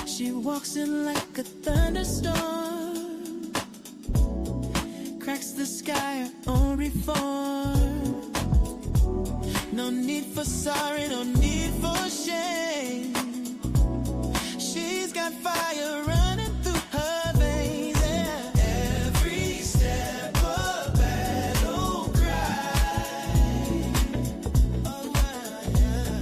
She walks in like a thunderstorm, cracks the sky her own reform. No need for sorry, no need for shame. She's got fire running through her veins. Yeah. Every step a battle cry. Oh, yeah.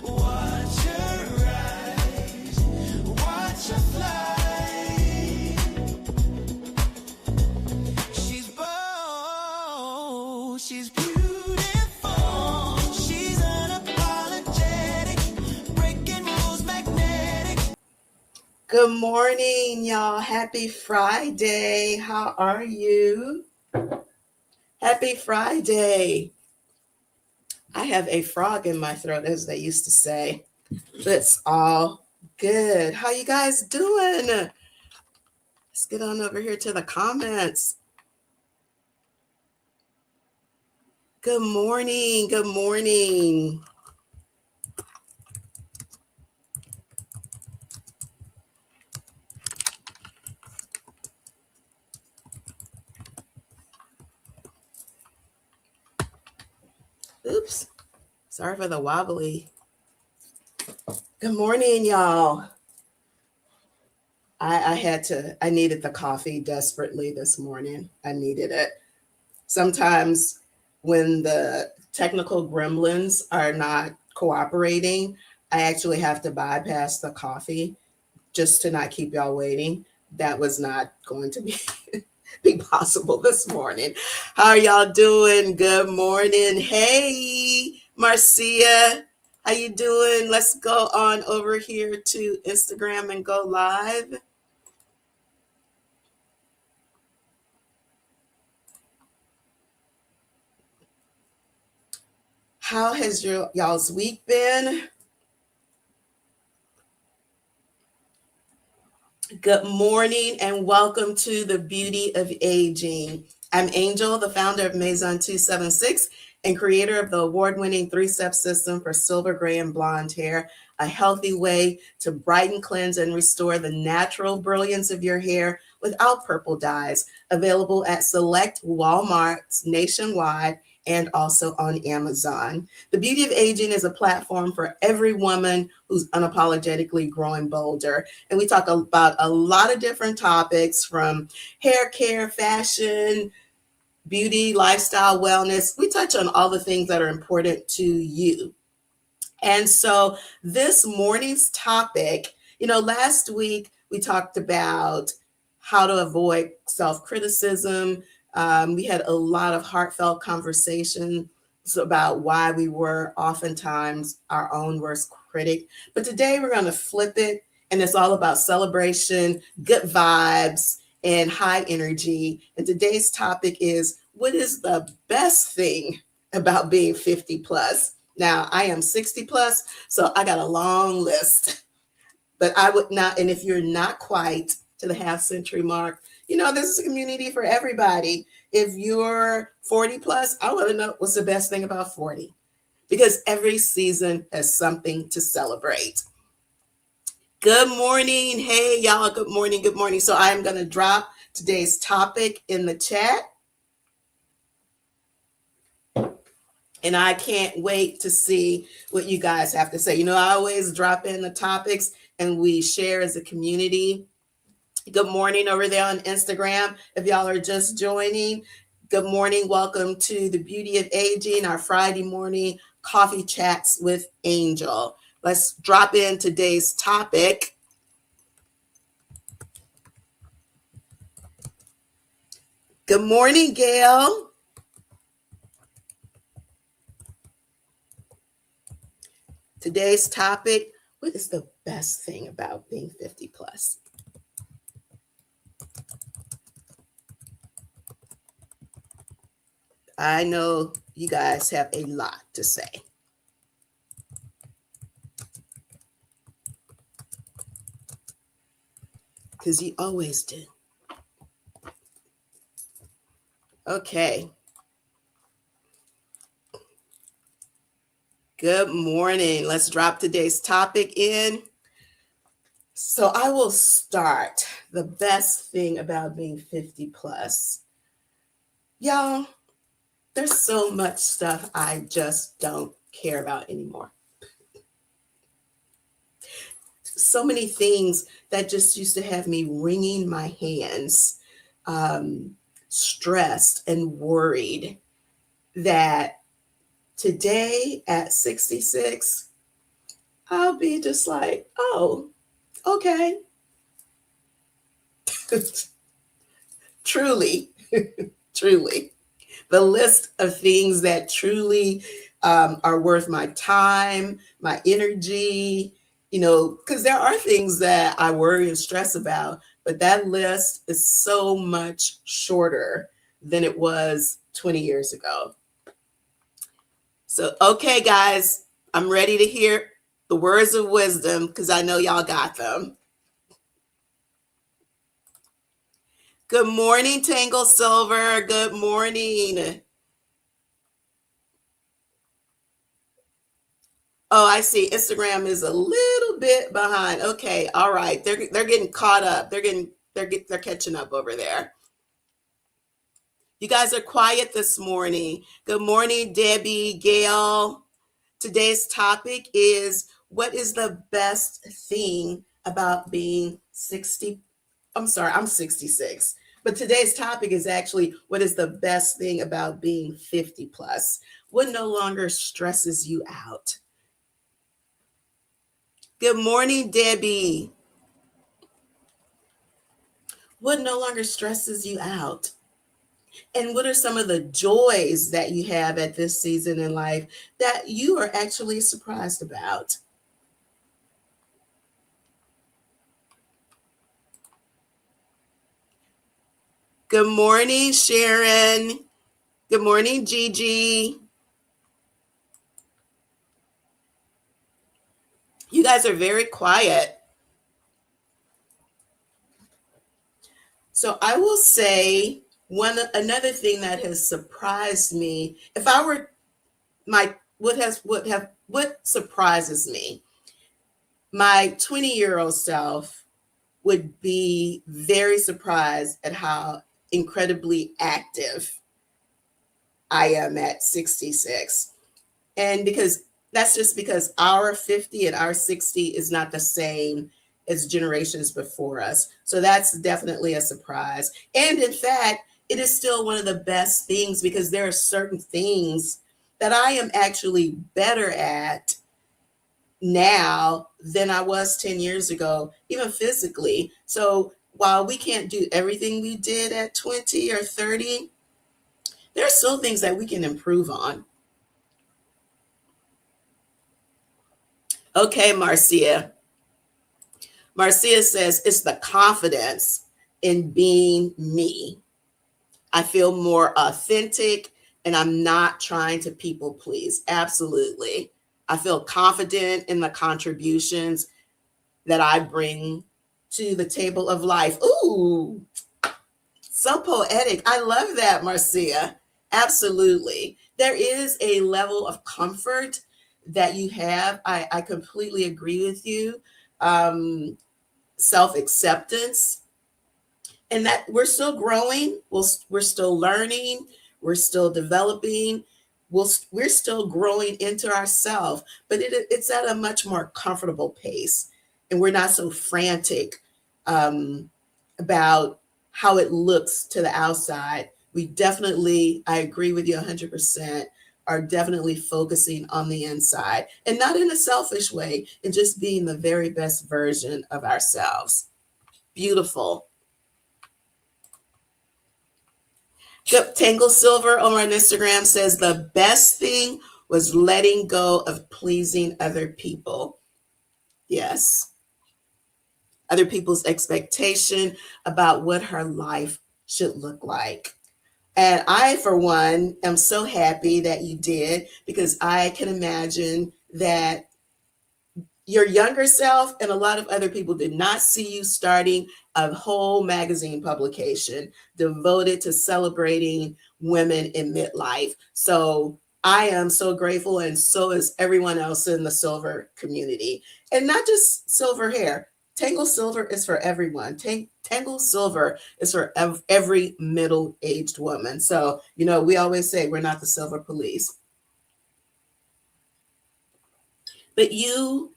Watch her rise, watch her fly. She's bold, she's beautiful. Good morning, y'all. Happy Friday. How are you? Happy Friday. I have a frog in my throat, as they used to say. It's all good. How you guys doing? Let's get on over here to the comments. Good morning. Good morning. Oops. Sorry for the wobbly. Good morning, y'all. I needed the coffee desperately this morning. I needed it. Sometimes when the technical gremlins are not cooperating, I actually have to bypass the coffee just to not keep y'all waiting. That was not going to be possible this morning. How are y'all doing? Good morning. Hey, Marcia. How you doing? Let's go on over here to Instagram and go live. How has y'all's week been? Good morning and welcome to the Beauty of Aging. I'm Angel, the founder of Maison 276 and creator of the award-winning 3-step system for silver, gray, and blonde hair, a healthy way to brighten, cleanse, and restore the natural brilliance of your hair without purple dyes. Available at select Walmarts nationwide and also on Amazon. The Beauty of Aging is a platform for every woman who's unapologetically growing bolder. And we talk about a lot of different topics from hair care, fashion, beauty, lifestyle, wellness. We touch on all the things that are important to you. And so this morning's topic, last week we talked about how to avoid self-criticism. We had a lot of heartfelt conversations about why we were oftentimes our own worst critic. But today we're going to flip it, and it's all about celebration, good vibes, and high energy. And today's topic is, what is the best thing about being 50 plus? Now, I am 60 plus, so I got a long list. But I would not, and if you're not quite to the half century mark, this is a community for everybody. If you're 40 plus, I want to know what's the best thing about 40, because every season has something to celebrate. Good morning. Hey, y'all. Good morning. Good morning. So I'm going to drop today's topic in the chat. And I can't wait to see what you guys have to say. I always drop in the topics and we share as a community. Good morning over there on Instagram. If y'all are just joining, good morning. Welcome to the Beauty of Aging, our Friday morning coffee chats with Angel. Let's drop in today's topic. Good morning, Gail. Today's topic, what is the best thing about being 50 plus? I know you guys have a lot to say. Because you always do. Okay. Good morning. Let's drop today's topic in. So I will start. The best thing about being 50 plus. Y'all, there's so much stuff I just don't care about anymore. So many things that just used to have me wringing my hands, stressed and worried, that today at 66, I'll be just like, oh, okay. Truly, truly. The list of things that truly are worth my time, my energy, because there are things that I worry and stress about, but that list is so much shorter than it was 20 years ago. So, okay, guys, I'm ready to hear the words of wisdom because I know y'all got them. Good morning, Tangle Silver. Good morning. Oh, I see. Instagram is a little bit behind. Okay, all right. They're getting caught up. They're catching up over there. You guys are quiet this morning. Good morning, Debbie, Gail. Today's topic is, what is the best thing about being 60? I'm sorry, I'm 66. But today's topic is actually, what is the best thing about being 50 plus? What no longer stresses you out? Good morning, Debbie. What no longer stresses you out? And what are some of the joys that you have at this season in life that you are actually surprised about? Good morning, Sharon. Good morning, Gigi. You guys are very quiet. So I will say another thing that has surprised me, if I were what surprises me, my 20-year-old self would be very surprised at how incredibly active I am at 66. And that's just because our 50 and our 60 is not the same as generations before us. So that's definitely a surprise. And in fact, it is still one of the best things because there are certain things that I am actually better at now than I was 10 years ago, even physically. So while we can't do everything we did at 20 or 30, there are still things that we can improve on. Okay, Marcia. Marcia says, it's the confidence in being me. I feel more authentic and I'm not trying to people please. Absolutely. I feel confident in the contributions that I bring to the table of life. Ooh, so poetic. I love that, Marcia. Absolutely. There is a level of comfort that you have. I completely agree with you. Self-acceptance, and that we're still growing. We're still learning. We're still developing. We're still growing into ourselves, but it's at a much more comfortable pace. And we're not so frantic about how it looks to the outside. We definitely, I agree with you 100%, are definitely focusing on the inside, and not in a selfish way, and just being the very best version of ourselves. Beautiful. Tangle Silver on our Instagram says, the best thing was letting go of pleasing other people. Yes. Other people's expectation about what her life should look like. And I, for one, am so happy that you did, because I can imagine that your younger self and a lot of other people did not see you starting a whole magazine publication devoted to celebrating women in midlife. So I am so grateful, and so is everyone else in the silver community. And not just silver hair. Tangle Silver is for everyone. Tangle Silver is for every middle-aged woman. So, we always say we're not the silver police. But you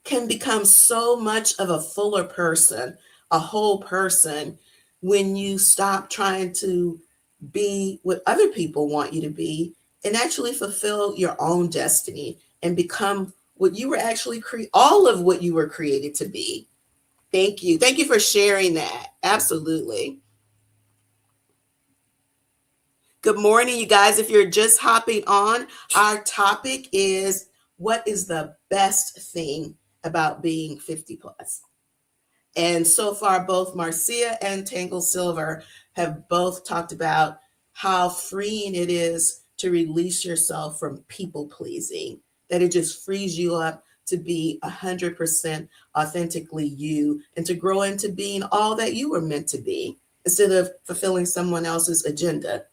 can become so much of a fuller person, a whole person, when you stop trying to be what other people want you to be and actually fulfill your own destiny and become what you were actually all of what you were created to be. Thank you. Thank you for sharing that. Absolutely. Good morning, you guys. If you're just hopping on, our topic is, what is the best thing about being 50 plus? And so far, both Marcia and Tangle Silver have both talked about how freeing it is to release yourself from people pleasing, that it just frees you up to be 100% authentically you and to grow into being all that you were meant to be instead of fulfilling someone else's agenda.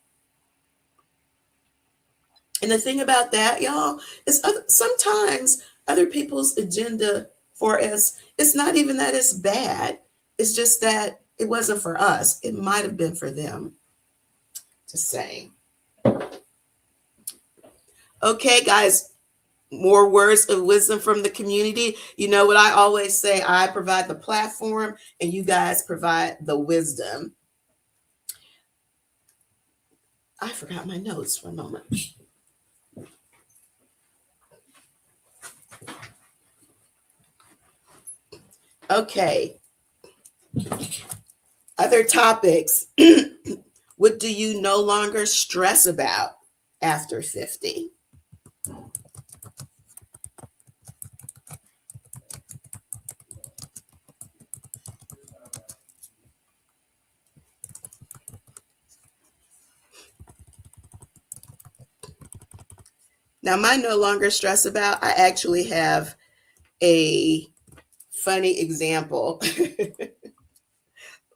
And the thing about that, y'all, is sometimes other people's agenda for us, it's not even that it's bad. It's just that it wasn't for us. It might have been for them. Just saying. Okay, guys, more words of wisdom from the community. You know what I always say, I provide the platform and you guys provide the wisdom. I forgot my notes for a moment. Okay. Other topics. What do you no longer stress about after 50? Now, my no longer stress about, I actually have a funny example.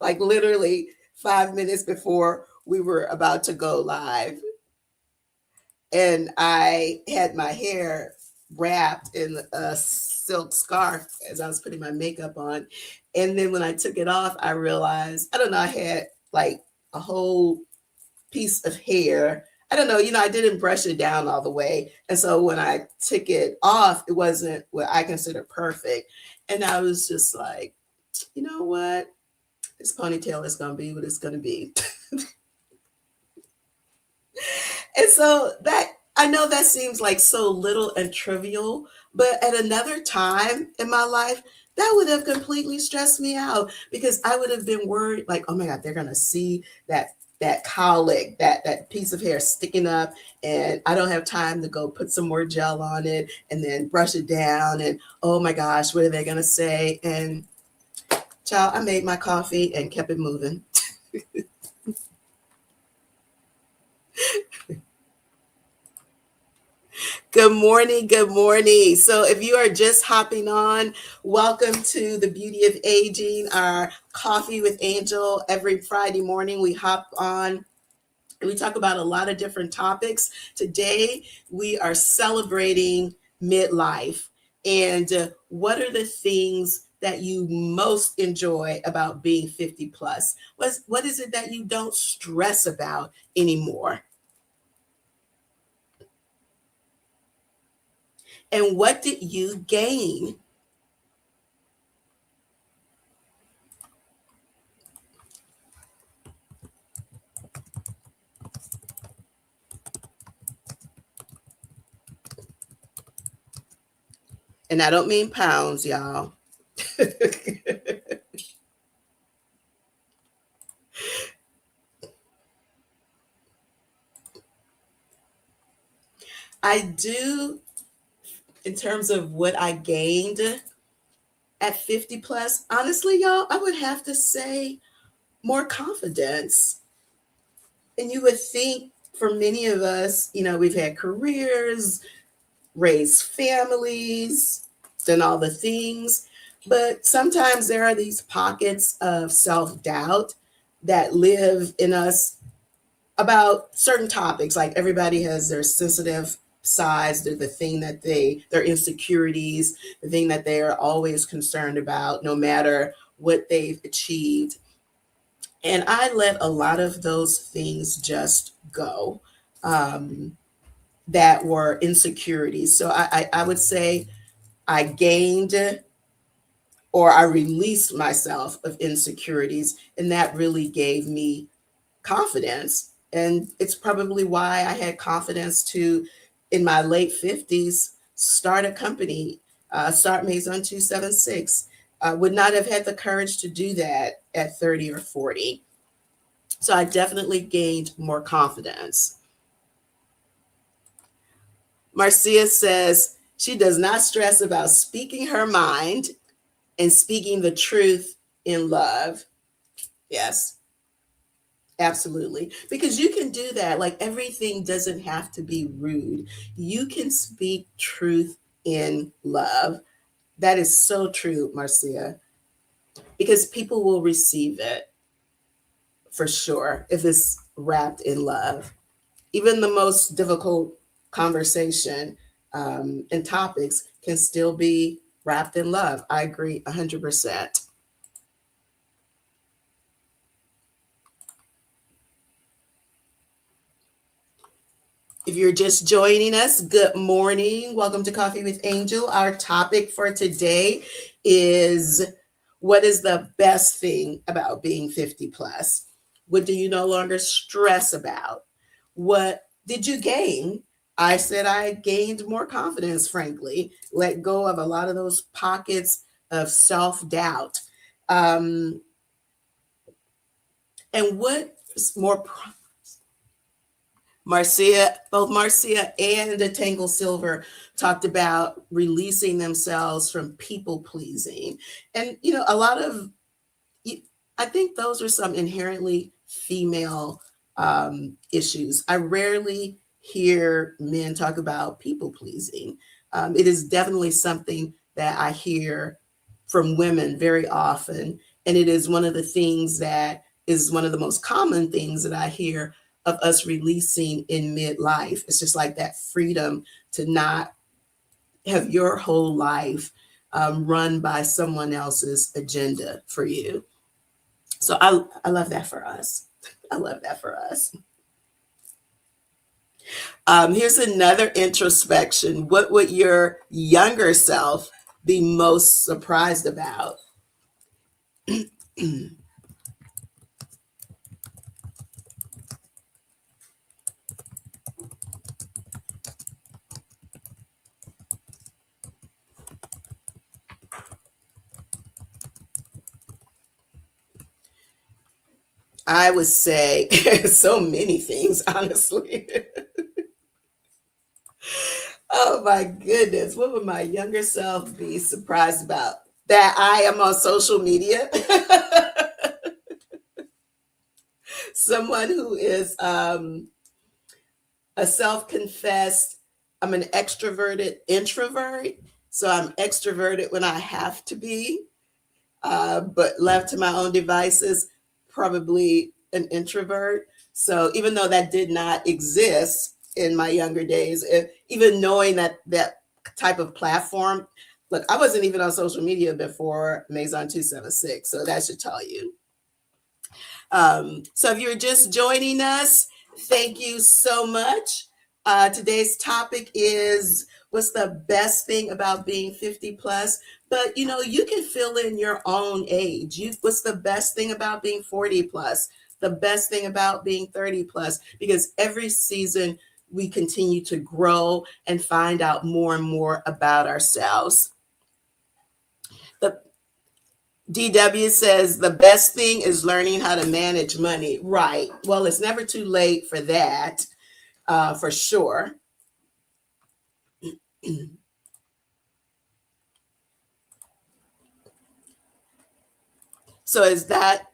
Like literally 5 minutes before we were about to go live, and I had my hair wrapped in a silk scarf as I was putting my makeup on. And then when I took it off, I realized, I don't know, I had like a whole piece of hair. I don't know, I didn't brush it down all the way. And so when I took it off, it wasn't what I consider perfect. And I was just like, you know what? This ponytail is going to be what it's going to be. And so that, I know that seems like so little and trivial, but at another time in my life, that would have completely stressed me out, because I would have been worried, like, oh my God, they're going to see that cowlick, that piece of hair sticking up, and I don't have time to go put some more gel on it and then brush it down. And oh my gosh, what are they going to say? And child, I made my coffee and kept it moving. Good morning. Good morning. So, if you are just hopping on, welcome to the Beauty of Aging, our Coffee with Angel. Every Friday morning, we hop on and we talk about a lot of different topics. Today, we are celebrating midlife. And what are the things that you most enjoy about being 50 plus? What is it that you don't stress about anymore? And what did you gain? And I don't mean pounds, y'all. I do, in terms of what I gained at 50 plus, honestly, y'all, I would have to say more confidence. And you would think for many of us, we've had careers, raised families, done all the things. But sometimes there are these pockets of self doubt that live in us about certain topics. Like everybody has their sensitive sides, the thing that their insecurities, the thing that they are always concerned about, no matter what they've achieved. And I let a lot of those things just go. That were insecurities. So I would say I gained or I released myself of insecurities, and that really gave me confidence. And it's probably why I had confidence to, in my late 50s, start a company, start Maison 276. I would not have had the courage to do that at 30 or 40. So I definitely gained more confidence. Marcia says she does not stress about speaking her mind and speaking the truth in love. Yes, absolutely. Because you can do that. Like everything doesn't have to be rude. You can speak truth in love. That is so true, Marcia, because people will receive it for sure if it's wrapped in love. Even the most difficult conversation and topics can still be wrapped in love. I agree 100%. If you're just joining us, good morning. Welcome to Coffee with Angel. Our topic for today is what is the best thing about being 50 plus? What do you no longer stress about? What did you gain? I said I gained more confidence, frankly, let go of a lot of those pockets of self doubt. Um, and what is more Marcia, both Marcia and the Tangle Silver talked about releasing themselves from people pleasing. And, a lot of, I think those are some inherently female issues. I rarely hear men talk about people pleasing. It is definitely something that I hear from women very often. And it is one of the things that is one of the most common things that I hear of us releasing in midlife. It's just like that freedom to not have your whole life run by someone else's agenda for you. So I love that for us. I love that for us. Here's another introspection. What would your younger self be most surprised about? I would say so many things, honestly. Oh my goodness. What would my younger self be surprised about? That I am on social media. Someone who is a self-confessed, I'm an extroverted introvert. So I'm extroverted when I have to be, but left to my own devices, probably an introvert. So even though that did not exist in my younger days, even knowing that type of platform, look, I wasn't even on social media before Maison 276. So that should tell you. So if you're just joining us, thank you so much. Today's topic is what's the best thing about being 50 plus? But you can fill in your own age. What's the best thing about being 40 plus? The best thing about being 30 plus? Because every season we continue to grow and find out more and more about ourselves. The DW says the best thing is learning how to manage money. Right. Well, it's never too late for that, for sure. So is that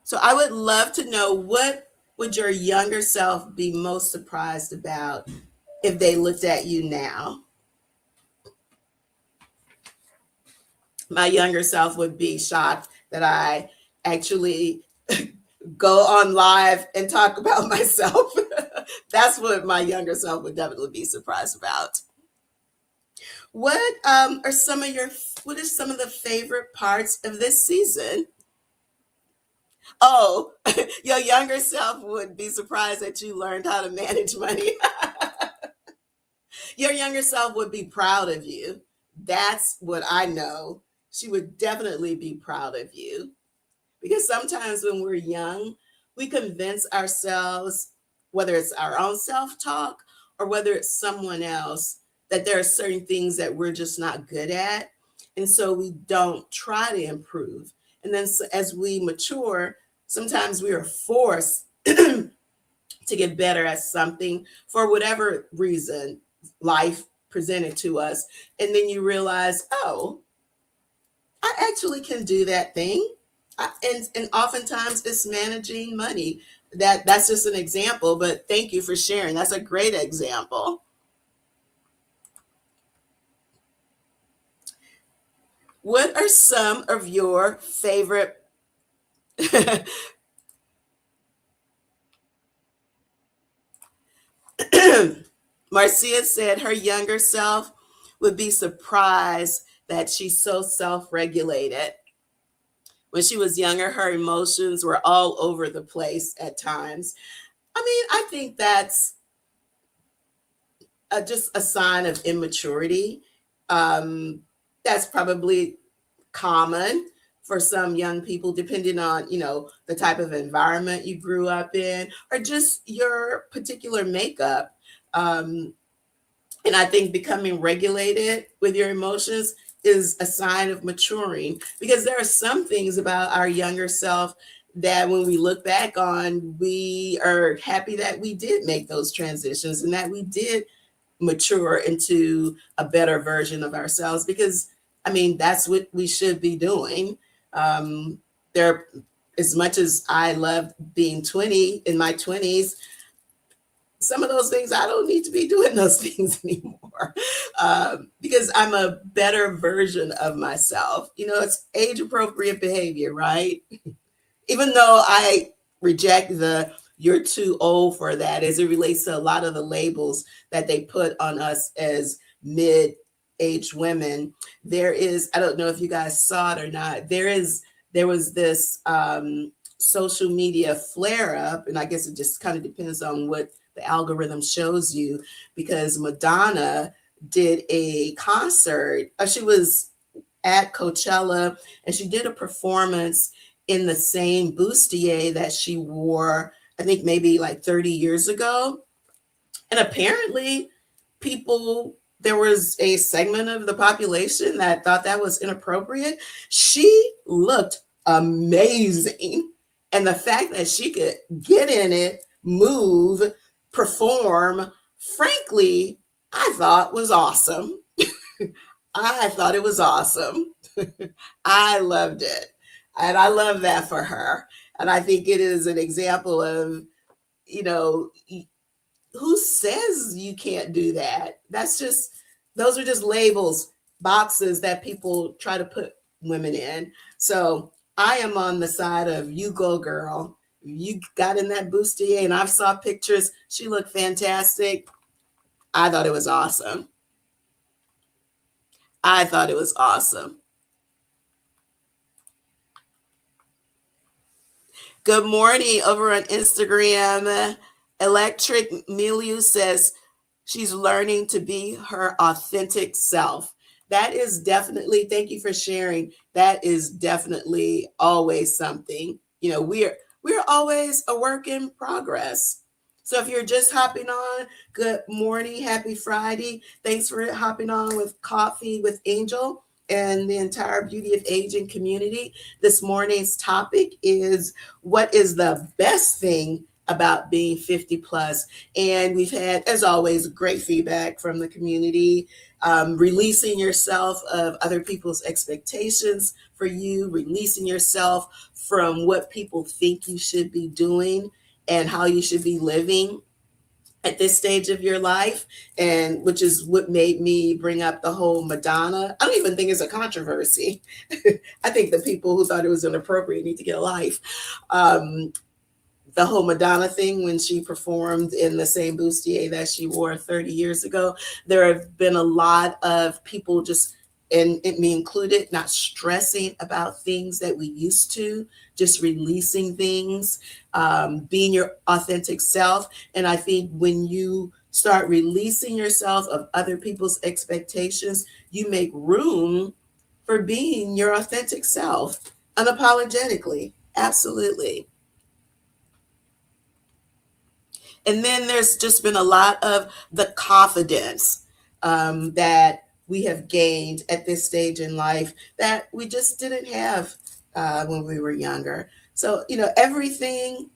So I would love to know, what would your younger self be most surprised about if they looked at you now? My younger self would be shocked that I actually go on live and talk about myself. That's what my younger self would definitely be surprised about. What are some of your what are some of the favorite parts of this season? Oh, your younger self would be surprised that you learned how to manage money. Your younger self would be proud of you. That's what I know. She would definitely be proud of you. Because sometimes when we're young, we convince ourselves, whether it's our own self talk or whether it's someone else, that there are certain things that we're just not good at. And so we don't try to improve. And then as we mature, sometimes we are forced to get better at something for whatever reason life presented to us. And then you realize, oh, I actually can do that thing. And oftentimes it's managing money. That's just an example, but thank you for sharing. That's a great example. What are some of your favorite Marcia said her younger self would be surprised that she's so self-regulated. When she was younger, her emotions were all over the place at times. I mean, I think that's just a sign of immaturity. Um, that's probably common for some young people, depending on the type of environment you grew up in, or just your particular makeup. Um, and I think becoming regulated with your emotions is a sign of maturing, because there are some things about our younger self that when we look back on, we are happy that we did make those transitions and that we did mature into a better version of ourselves, because I mean that's what we should be doing. There, as much as I loved being 20 in my 20s, some of those things I don't need to be doing those things anymore, because I'm a better version of myself. It's age appropriate behavior, right? Even though I reject the "you're too old for that" as it relates to a lot of the labels that they put on us as mid-aged women. There is, I don't know if you guys saw it or not, there was this social media flare up, and I guess it just kind of depends on what the algorithm shows you, because Madonna did a concert. She was at Coachella and she did a performance in the same bustier that she wore, I think maybe like 30 years ago. And apparently, there was a segment of the population that thought that was inappropriate. She looked amazing. And the fact that she could get in it, move, perform, frankly, I thought was awesome. I thought it was awesome. I loved it. And I love that for her. And I think it is an example of, you know, who says you can't do that? Those are just labels, boxes that people try to put women in. So I am on the side of you go, girl. You got in that bustier and I saw pictures. She looked fantastic. I thought it was awesome. I thought it was awesome. Good morning over on Instagram. Electric Milieu says she's learning to be her authentic self. That is definitely, thank you for sharing. That is definitely always something. We're always a work in progress. So if you're just hopping on, good morning, happy Friday. Thanks for hopping on with Coffee with Angel and the entire Beauty of Aging community. This morning's topic is, what is the best thing about being 50 plus? And we've had, as always, great feedback from the community. Releasing yourself of other people's expectations for you, releasing yourself from what people think you should be doing and how you should be living at this stage of your life, and which is what made me bring up the whole Madonna. I don't even think it's a controversy. I think the people who thought it was inappropriate need to get a life. Um, the whole Madonna thing when she performed in the same bustier that she wore 30 years ago. There have been a lot of people just, and it me included, not stressing about things that we used to, just releasing things, being your authentic self. And I think when you start releasing yourself of other people's expectations, you make room for being your authentic self unapologetically. Absolutely. And then there's just been a lot of the confidence that we have gained at this stage in life that we just didn't have when we were younger. So, everything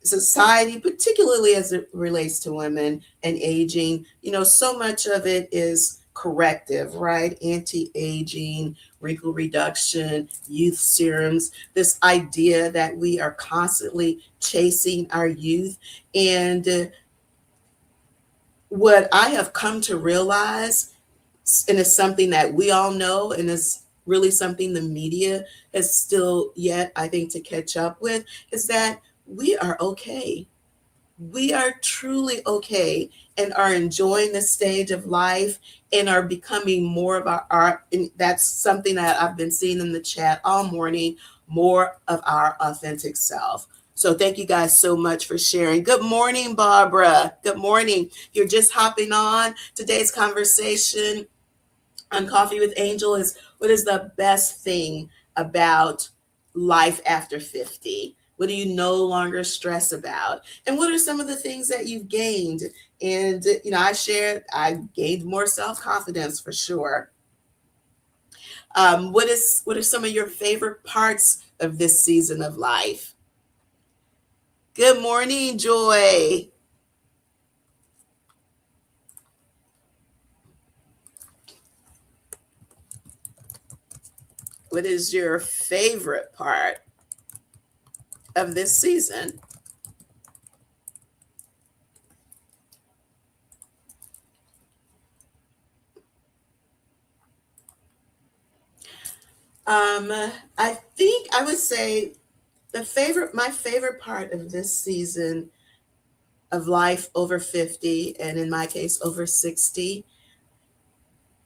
society, particularly as it relates to women and aging, so much of it is corrective, right? Anti-aging, wrinkle reduction, youth serums, this idea that we are constantly chasing our youth. And what I have come to realize, and it's something that we all know, and it's really something the media is still yet, I think, to catch up with, is that we are okay. We are truly okay and are enjoying this stage of life and are becoming more of our art. And that's something that I've been seeing in the chat all morning, more of our authentic self. So thank you guys so much for sharing. Good morning, Barbara. Good morning. You're just hopping on. Today's conversation on Coffee with Angel is, what is the best thing about life after 50? What do you no longer stress about? And what are some of the things that you've gained? And, I gained more self-confidence for sure. What are some of your favorite parts of this season of life? Good morning, Joy. What is your favorite part of this season? I think I would say my favorite part of this season of life over 50, and in my case over 60,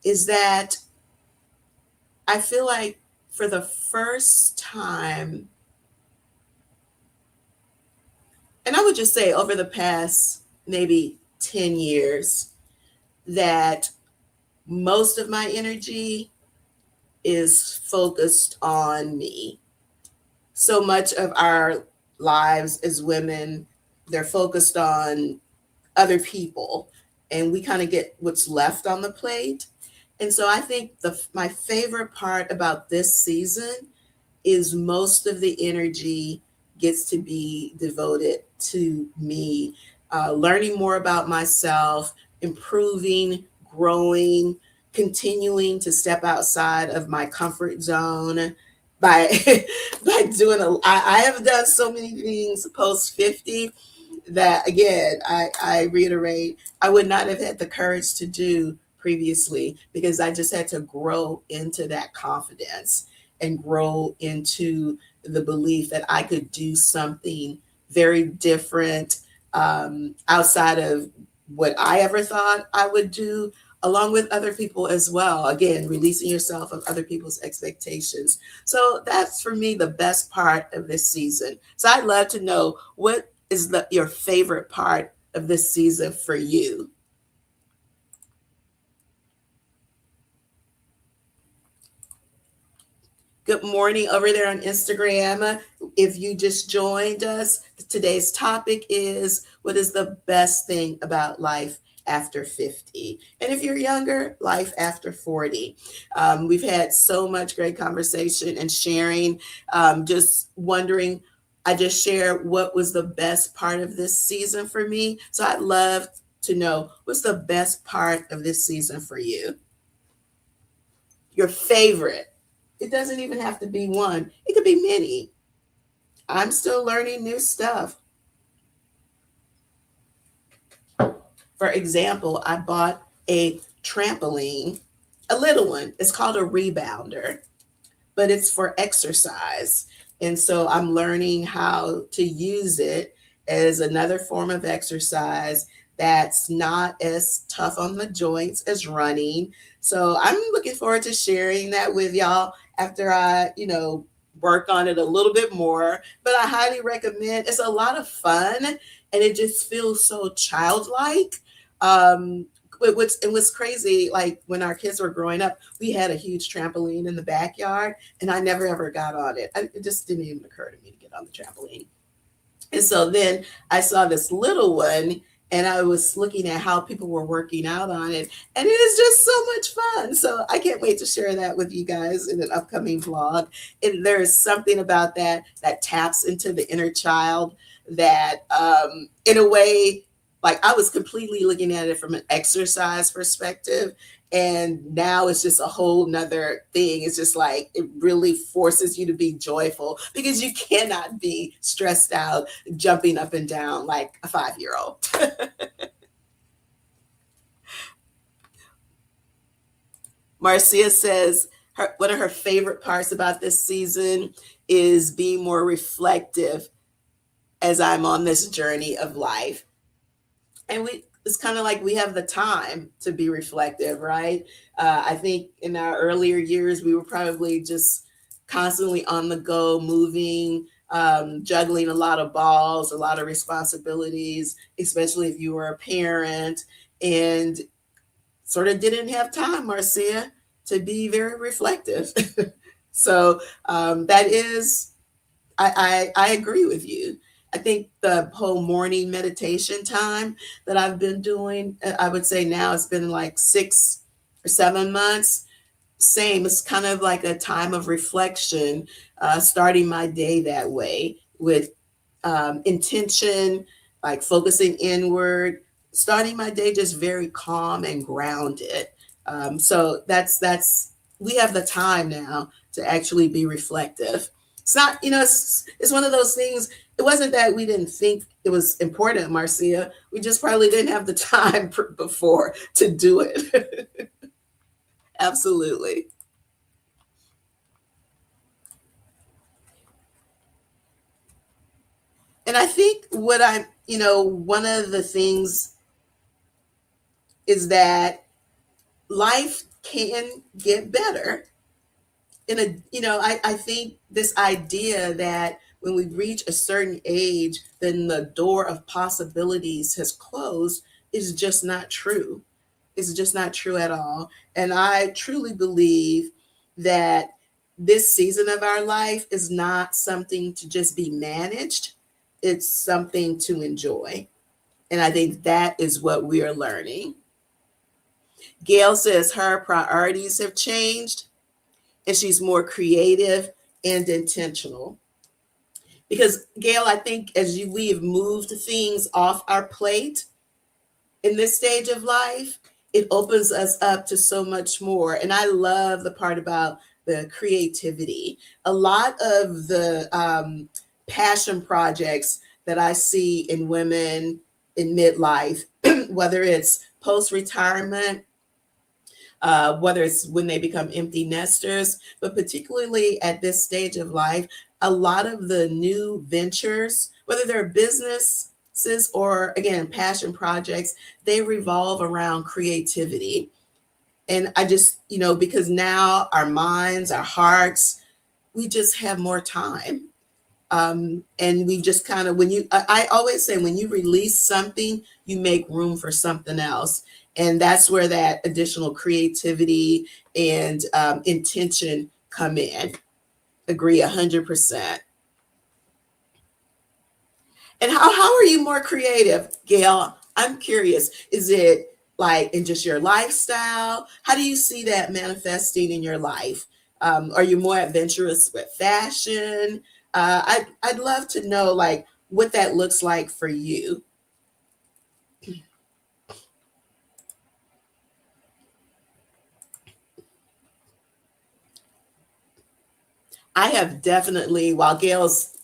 is that I feel like for the first time, and I would just say over the past maybe 10 years, that most of my energy is focused on me. So much of our lives as women, they're focused on other people, and we kind of get what's left on the plate. And so I think my favorite part about this season is most of the energy gets to be devoted to me, learning more about myself, improving, growing, continuing to step outside of my comfort zone by by doing I have done so many things post 50 that, again, I reiterate, I would not have had the courage to do previously, because I just had to grow into that confidence and grow into the belief that I could do something very different, outside of what I ever thought I would do, along with other people as well. Again, releasing yourself of other people's expectations. So that's for me the best part of this season. So I'd love to know, what is your favorite part of this season for you? Good morning over there on Instagram. If you just joined us, today's topic is, what is the best thing about life after 50? And if you're younger, life after 40. We've had so much great conversation and sharing. Just wondering, I just shared what was the best part of this season for me. So I'd love to know, what's the best part of this season for you? Your favorite. It doesn't even have to be one, it could be many. I'm still learning new stuff. For example, I bought a trampoline, a little one. It's called a rebounder, but it's for exercise. And so I'm learning how to use it as another form of exercise that's not as tough on the joints as running. So I'm looking forward to sharing that with y'all after I, work on it a little bit more. But I highly recommend. It's a lot of fun and it just feels so childlike. Um, what's crazy, like when our kids were growing up, we had a huge trampoline in the backyard, and I never ever got on it. It just didn't even occur to me to get on the trampoline. And so then I saw this little one, and I was looking at how people were working out on it, and it is just so much fun. So I can't wait to share that with you guys in an upcoming vlog. And there is something about that that taps into the inner child that, in a way, like I was completely looking at it from an exercise perspective. And now it's just a whole nother thing. It's just like it really forces you to be joyful because you cannot be stressed out jumping up and down like a 5-year old. Marcia says one of her favorite parts about this season is being more reflective as I'm on this journey of life. And it's kind of like we have the time to be reflective, right? I think in our earlier years, we were probably just constantly on the go, moving, juggling a lot of balls, a lot of responsibilities, especially if you were a parent, and sort of didn't have time, Marcia, to be very reflective. So that is, I agree with you. I think the whole morning meditation time that I've been doing, I would say now it's been like 6 or 7 months. Same, it's kind of like a time of reflection, starting my day that way with intention, like focusing inward, starting my day just very calm and grounded. So that's we have the time now to actually be reflective. It's not, it's one of those things. It wasn't that we didn't think it was important, Marcia. We just probably didn't have the time before to do it. Absolutely. And I think one of the things is that life can get better. I think this idea that when we reach a certain age, then the door of possibilities has closed is just not true. It's just not true at all. And I truly believe that this season of our life is not something to just be managed, it's something to enjoy. And I think that is what we are learning. Gail says her priorities have changed and she's more creative and intentional. Because, Gail, I think we have moved things off our plate in this stage of life, it opens us up to so much more. And I love the part about the creativity. A lot of the passion projects that I see in women in midlife, whether it's post retirement, whether it's when they become empty nesters, but particularly at this stage of life, a lot of the new ventures, whether they're businesses or again, passion projects, they revolve around creativity. And I just, because now our minds, our hearts, we just have more time. And we just kind of, I always say, when you release something, you make room for something else. And that's where that additional creativity and intention come in. Agree 100%. And how are you more creative, Gail? I'm curious. Is it like in just your lifestyle? How do you see that manifesting in your life? Are you more adventurous with fashion? I'd love to know like what that looks like for you. I have definitely, while Gail's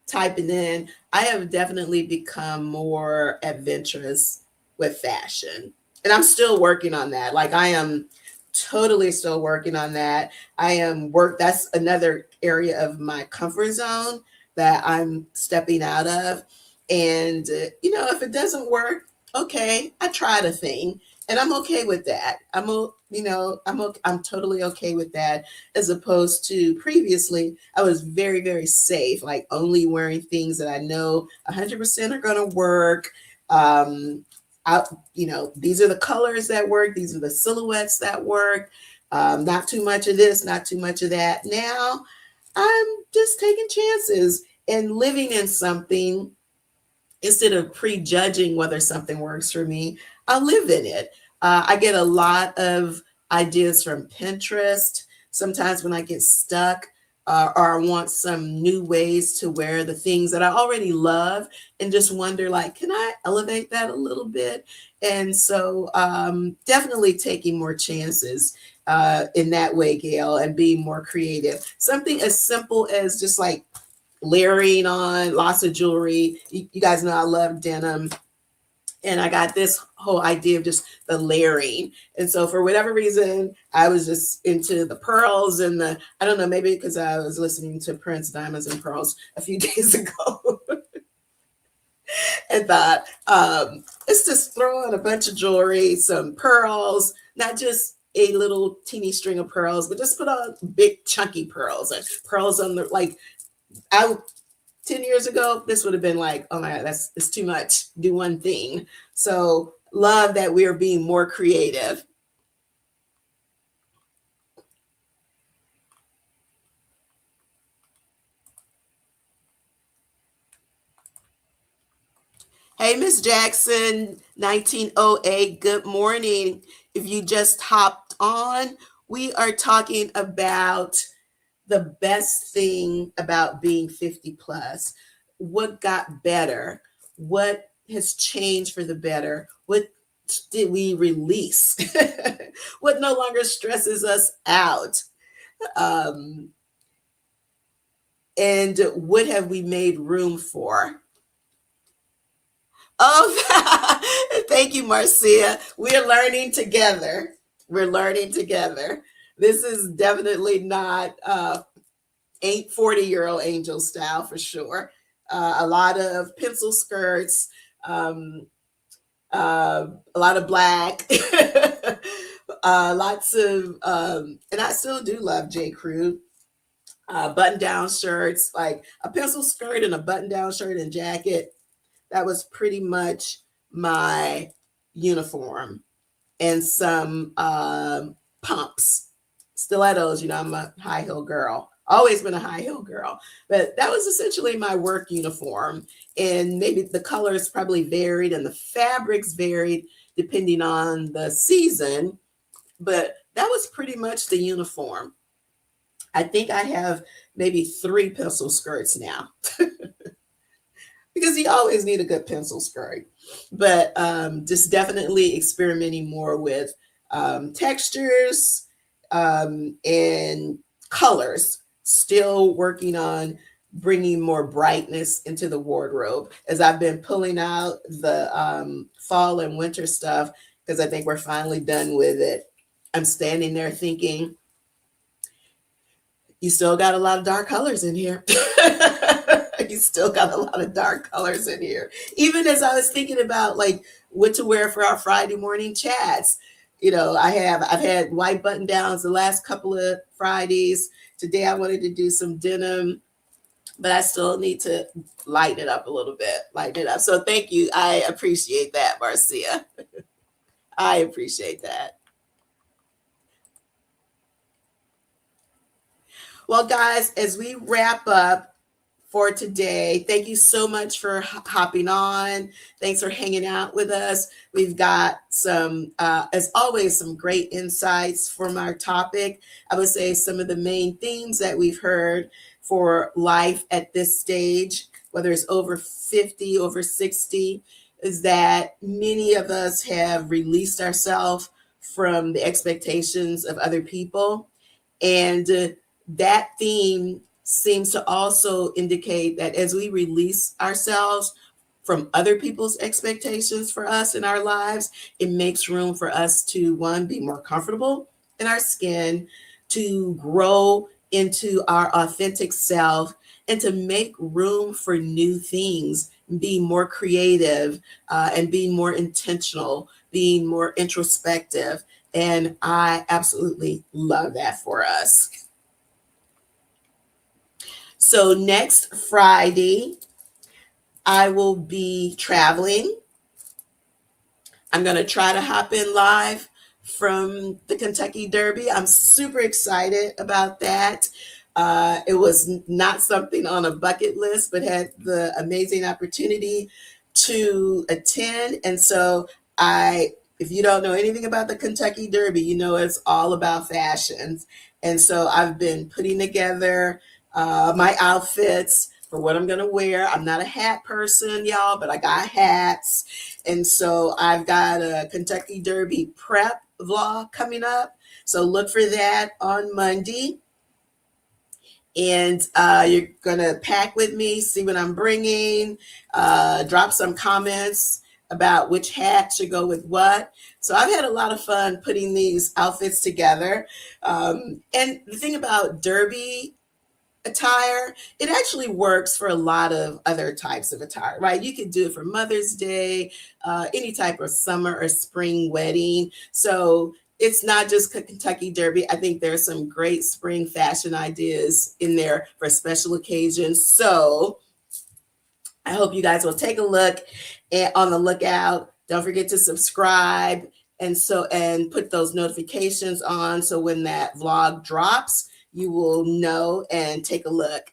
typing in, I have definitely become more adventurous with fashion. And I'm still working on that. Like I am totally still working on that. That's another area of my comfort zone that I'm stepping out of. And if it doesn't work, okay, I tried a thing and I'm okay with that. I'm totally okay with that, as opposed to previously I was very, very safe, like only wearing things that I know 100% are going to work. um these are the colors that work, these are the silhouettes that work. Not too much of this, not too much of that. Now I'm just taking chances and living in something. Instead of prejudging whether something works for me, I'll live in it. I get a lot of ideas from Pinterest. Sometimes when I get stuck, or I want some new ways to wear the things that I already love, and just wonder, like, can I elevate that a little bit? And so definitely taking more chances in that way, Gail, and being more creative. Something as simple as just like layering on lots of jewelry. You guys know I love denim. And I got this whole idea of just the layering. And so for whatever reason, I was just into the pearls and I don't know, maybe because I was listening to Prince Diamonds and Pearls a few days ago and thought, let's just throw on a bunch of jewelry, some pearls, not just a little teeny string of pearls, but just put on big chunky pearls and pearls on the, like, I 10 years ago, this would have been like, oh my God, it's too much. Do one thing. So love that we are being more creative. Hey, Miss Jackson, 1908, good morning. If you just hopped on, we are talking about the best thing about being 50 plus. What got better? What has changed for the better? What did we release? What no longer stresses us out? Um, and what have we made room for? Oh, thank you, Marcia. We're learning together. We're learning together. This is definitely not 40-year-old angel style for sure. A lot of pencil skirts, a lot of black, lots of, and I still do love J. Crew. Button down shirts, like a pencil skirt and a button down shirt and jacket. That was pretty much my uniform. And some pumps, stilettos. I'm a high heel girl, always been a high heel girl, but that was essentially my work uniform. And maybe the colors probably varied and the fabrics varied depending on the season, but that was pretty much the uniform. I think I have maybe 3 pencil skirts now because you always need a good pencil skirt. But just definitely experimenting more with textures and colors. Still working on bringing more brightness into the wardrobe as I've been pulling out the fall and winter stuff, because I think we're finally done with it. I'm standing there thinking, you still got a lot of dark colors in here. You still got a lot of dark colors in here. Even as I was thinking about like what to wear for our Friday morning chats, I've had white button downs the last couple of Fridays. Today I wanted to do some denim, but I still need to lighten it up a little bit, lighten it up. So thank you. I appreciate that, Marcia. I appreciate that. Well, guys, as we wrap up for today, thank you so much for hopping on. Thanks for hanging out with us. We've got some, as always, some great insights from our topic. I would say some of the main themes that we've heard for life at this stage, whether it's over 50, over 60, is that many of us have released ourselves from the expectations of other people. And that theme seems to also indicate that as we release ourselves from other people's expectations for us in our lives, it makes room for us to, one, be more comfortable in our skin, to grow into our authentic self, and to make room for new things, be more creative, and being more intentional, being more introspective. And I absolutely love that for us. So next Friday, I will be traveling. I'm going to try to hop in live from the Kentucky Derby. I'm super excited about that. It was not something on a bucket list, but had the amazing opportunity to attend. And so if you don't know anything about the Kentucky Derby, you know it's all about fashions. And so I've been putting together my outfits for what I'm going to wear. I'm not a hat person, y'all, but I got hats. And so I've got a Kentucky Derby prep vlog coming up. So look for that on Monday. And you're going to pack with me, see what I'm bringing, drop some comments about which hat should go with what. So I've had a lot of fun putting these outfits together. And the thing about Derby attire, it actually works for a lot of other types of attire, right? You could do it for Mother's Day, any type of summer or spring wedding. So it's not just Kentucky Derby. I think there's some great spring fashion ideas in there for special occasions. So I hope you guys will take a look and on the lookout. Don't forget to subscribe and put those notifications on, so when that vlog drops, you will know and take a look.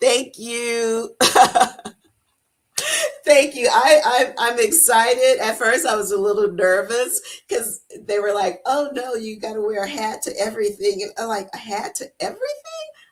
Thank you. Thank you. I'm excited. At first, I was a little nervous because they were like, "Oh no, you got to wear a hat to everything." And I'm like, "A hat to everything?"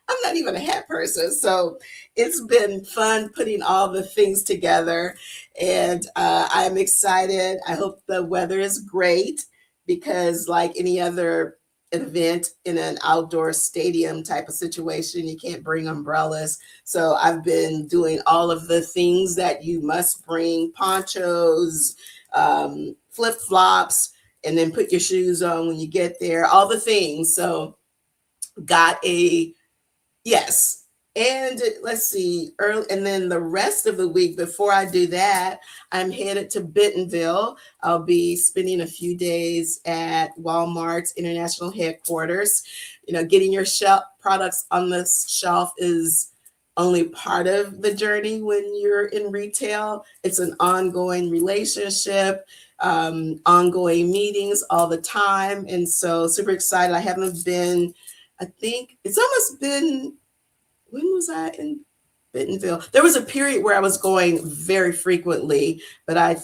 I'm not even a hat person. So it's been fun putting all the things together, and I'm excited. I hope the weather is great, because like any other event in an outdoor stadium type of situation, you can't bring umbrellas. So I've been doing all of the things that you must bring: ponchos, flip-flops, and then put your shoes on when you get there, all the things. So yes. And let's see, and then the rest of the week, before I do that, I'm headed to Bentonville. I'll be spending a few days at Walmart's international headquarters. You know, getting your products on the shelf is only part of the journey when you're in retail. It's an ongoing relationship, ongoing meetings all the time. And so super excited. I haven't been, I think it's almost been, when was I in Bentonville? There was a period where I was going very frequently, but I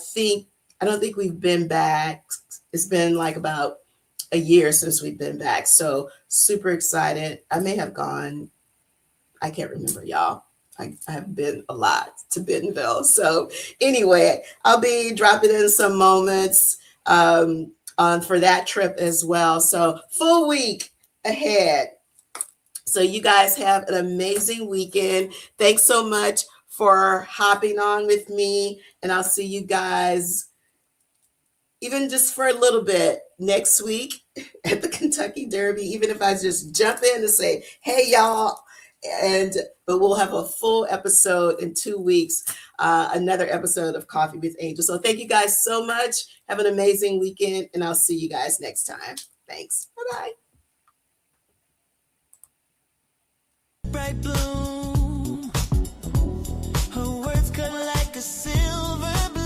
don't think we've been back. It's been like about a year since we've been back. So super excited. I may have gone, I can't remember, y'all. I have been a lot to Bentonville. So anyway, I'll be dropping in some moments for that trip as well. So full week ahead. So you guys have an amazing weekend. Thanks so much for hopping on with me. And I'll see you guys, even just for a little bit, next week at the Kentucky Derby, even if I just jump in to say, "Hey, y'all." But we'll have a full episode in 2 weeks, another episode of Coffee with Angel. So thank you guys so much. Have an amazing weekend, and I'll see you guys next time. Thanks. Bye-bye. Bright bloom, her words cut like a silver blade.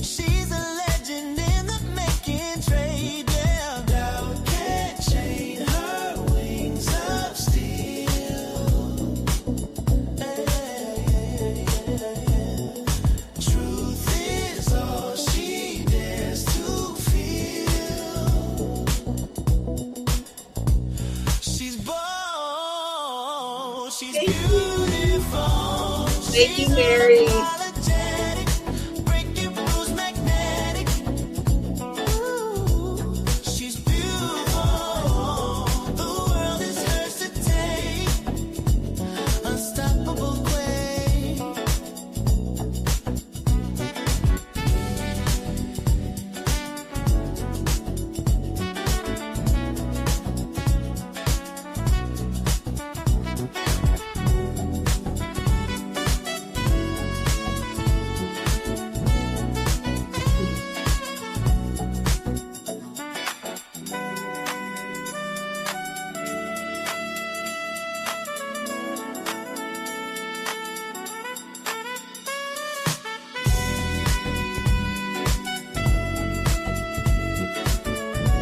She's a legend in the making, trade, yeah. Doubt can't chain her wings of steel. Truth is all she dares to feel. She's bold, she's beautiful. Thank you, Mary.